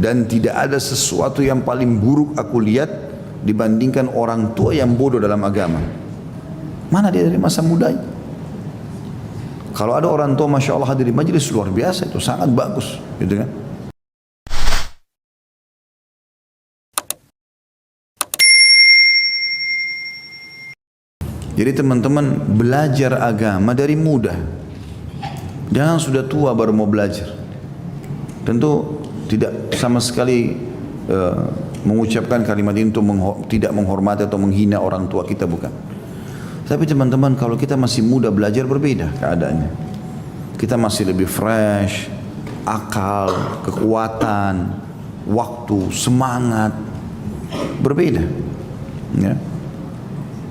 Dan tidak ada sesuatu yang paling buruk aku lihat dibandingkan orang tua yang bodoh dalam agama. Mana dia dari masa mudanya? Kalau ada orang tua Masya Allah hadir di majelis luar biasa, itu sangat bagus, gitu kan? Jadi teman-teman, belajar agama dari muda. Jangan sudah tua baru mau belajar. Tentu tidak sama sekali mengucapkan kalimat ini untuk tidak menghormati atau menghina orang tua kita, bukan. Tapi teman-teman, kalau kita masih muda belajar berbeda keadaannya. Kita masih lebih fresh, akal, kekuatan, waktu, semangat berbeda. Ya.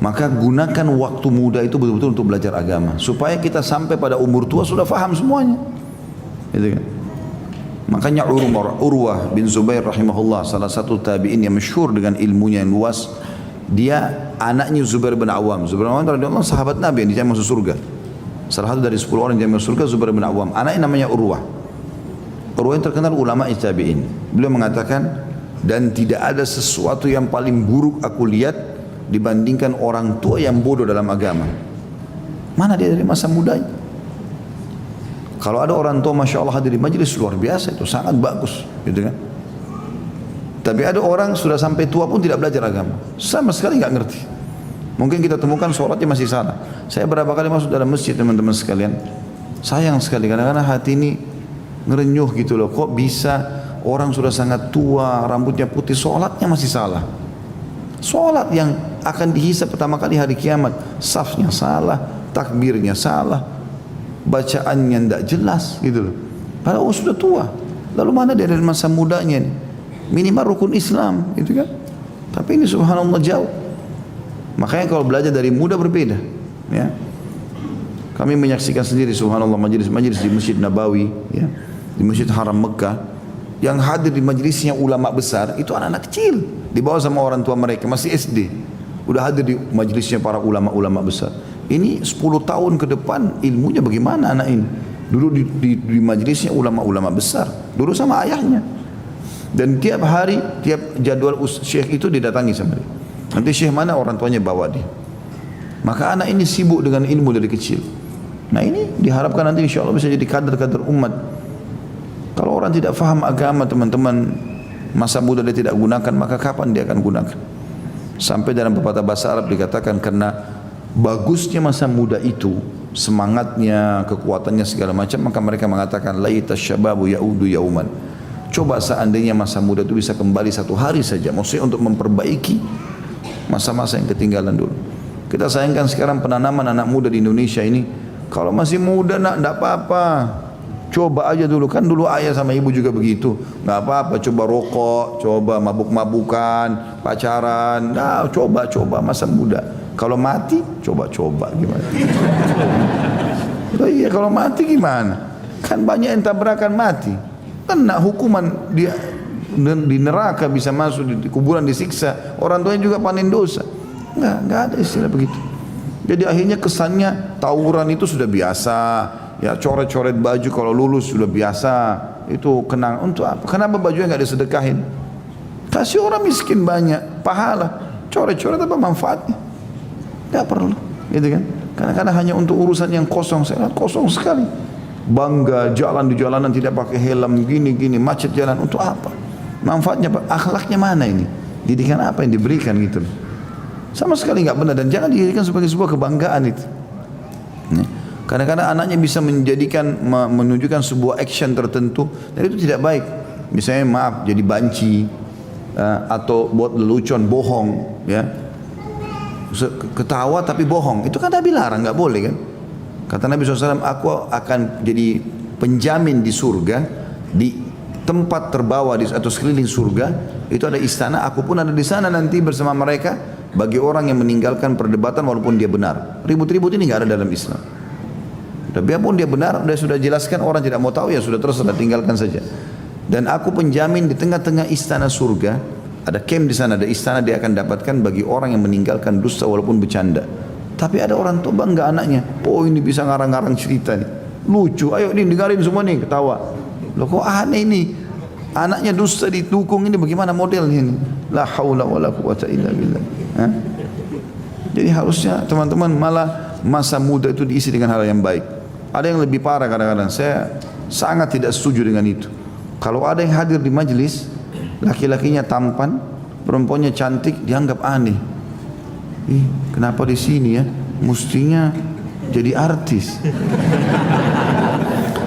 Maka gunakan waktu muda itu betul-betul untuk belajar agama, supaya kita sampai pada umur tua sudah faham semuanya. Gitu kan? Makanya Urwah bin Zubair rahimahullah, salah satu tabi'in yang masyhur dengan ilmunya yang luas, dia anaknya Zubair bin Awam. Zubair bin Awam radhiyallahu anhu sahabat Nabi yang dijamin masuk surga. Salah satu dari 10 orang yang dijamin masuk surga, Zubair bin Awam. Anaknya namanya Urwah. Urwah yang terkenal ulama tabi'in. Beliau mengatakan, dan tidak ada sesuatu yang paling buruk aku lihat dibandingkan orang tua yang bodoh dalam agama. Mana dia dari masa mudanya? Kalau ada orang tua Masya Allah hadir di majelis luar biasa, itu sangat bagus, gitu kan? Tapi ada orang sudah sampai tua pun tidak belajar agama, sama sekali nggak ngerti. Mungkin kita temukan sholatnya masih salah. Saya berapa kali masuk dalam masjid teman-teman sekalian, sayang sekali kadang-kadang hati ini ngerenyuh gitu loh. Kok bisa orang sudah sangat tua, rambutnya putih, sholatnya masih salah. Sholat yang akan dihisab pertama kali hari kiamat, safnya salah, takbirnya salah, bacaannya tidak jelas gitu loh. Padahal sudah tua. Lalu mana dia dari masa mudanya ini? Minimal rukun Islam gitu kan. Tapi ini subhanallah jauh. Makanya kalau belajar dari muda berbeda, ya. Kami menyaksikan sendiri subhanallah majelis-majelis di Masjid Nabawi, ya, di Masjid Haram Mekah, yang hadir di majelisnya ulama besar itu anak-anak kecil, dibawa sama orang tua mereka masih SD, udah hadir di majelisnya para ulama-ulama besar. Ini 10 tahun ke depan ilmunya bagaimana anak ini? Dulu di majelisnya ulama-ulama besar, dulu sama ayahnya. Dan tiap hari, tiap jadwal syekh itu didatangi sama dia. Nanti syekh mana orang tuanya bawa dia. Maka anak ini sibuk dengan ilmu dari kecil. Nah ini diharapkan nanti insya Allah bisa jadi kader-kader umat. Kalau orang tidak faham agama teman-teman, masa muda dia tidak gunakan, maka kapan dia akan gunakan? Sampai dalam pepatah bahasa Arab dikatakan, karena bagusnya masa muda itu, semangatnya, kekuatannya segala macam, maka mereka mengatakan laita syababu yaudu yauman. Coba seandainya masa muda itu bisa kembali satu hari saja, maksudnya untuk memperbaiki masa-masa yang ketinggalan dulu. Kita sayangkan sekarang penanaman anak muda di Indonesia ini, kalau masih muda nak, tidak apa-apa. Coba aja dulu, kan dulu ayah sama ibu juga begitu. Nggak apa-apa, coba rokok, coba mabuk-mabukan, pacaran. Nah, coba masa muda. Kalau mati, coba gimana? Oh iya, kalau mati gimana? Kan banyak yang tabrakan mati. Kena hukuman dia di neraka, bisa masuk di kuburan disiksa. Orang tuanya juga panen dosa. Nggak ada istilah begitu. Jadi akhirnya kesannya tawuran itu sudah biasa. Ya coret-coret baju kalau lulus sudah biasa. Itu kenang untuk apa? Kenapa bajunya nggak disedekahin? Kasih orang miskin banyak pahala. Coret-coret apa manfaatnya? Nggak perlu, gitu kan? Kadang-kadang hanya untuk urusan yang kosong. Saya lihat kosong sekali. Bangga jalan di jalanan tidak pakai helm, gini macet jalan, untuk apa? Manfaatnya apa? Akhlaknya mana ini? Didikan apa yang diberikan gitu? Sama sekali nggak benar, dan jangan dijadikan sebagai sebuah kebanggaan itu. Kadang-kadang anaknya bisa menunjukkan sebuah action tertentu, dan itu tidak baik. Misalnya maaf, jadi banci, atau buat lelucon, bohong, ya. Ketawa tapi bohong, itu kan Nabi larang, nggak boleh kan? Kata Nabi SAW, aku akan jadi penjamin di surga, di tempat terbawah atau sekeliling surga, itu ada istana, aku pun ada di sana nanti bersama mereka, bagi orang yang meninggalkan perdebatan walaupun dia benar. Ribut-ribut ini nggak ada dalam Islam. Dan biarpun dia benar, sudah jelaskan, orang tidak mau tahu, ya sudah terserah, tinggalkan saja. Dan aku penjamin di tengah-tengah istana surga, ada camp di sana, ada istana dia akan dapatkan bagi orang yang meninggalkan dusta walaupun bercanda. Tapi ada orang tua bangga anaknya, oh ini bisa ngarang-ngarang cerita nih, lucu, ayo ini dengarin semua nih, ketawa. Loh kok aneh ini? Anaknya dusta didukung, ini bagaimana modelnya ini? La haula wala quwata illa billah. Jadi harusnya teman-teman malah masa muda itu diisi dengan hal yang baik. Ada yang lebih parah kadang-kadang, saya sangat tidak setuju dengan itu. Kalau ada yang hadir di majelis, laki-lakinya tampan, perempuannya cantik, dianggap aneh. Ih, kenapa di sini ya? Mestinya jadi artis.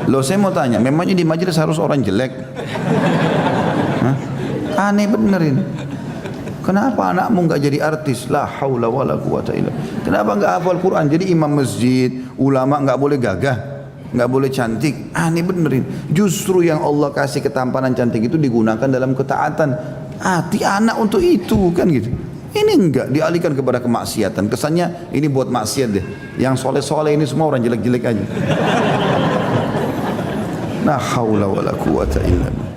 Loh, saya mau tanya, memangnya di majelis harus orang jelek? Hah? Aneh bener ini. Kenapa anakmu enggak jadi artis? La haula wala quwata illa. Kenapa enggak hafal Quran? Jadi imam masjid, ulama enggak boleh gagah, enggak boleh cantik. Aneh bener ini. Justru yang Allah kasih ketampanan cantik itu digunakan dalam ketaatan. Hati anak untuk itu kan gitu. Ini enggak dialihkan kepada kemaksiatan. Kesannya ini buat maksiat deh. Yang soleh-soleh ini semua orang jelek-jelek aja. La haula wala quwata illa billah.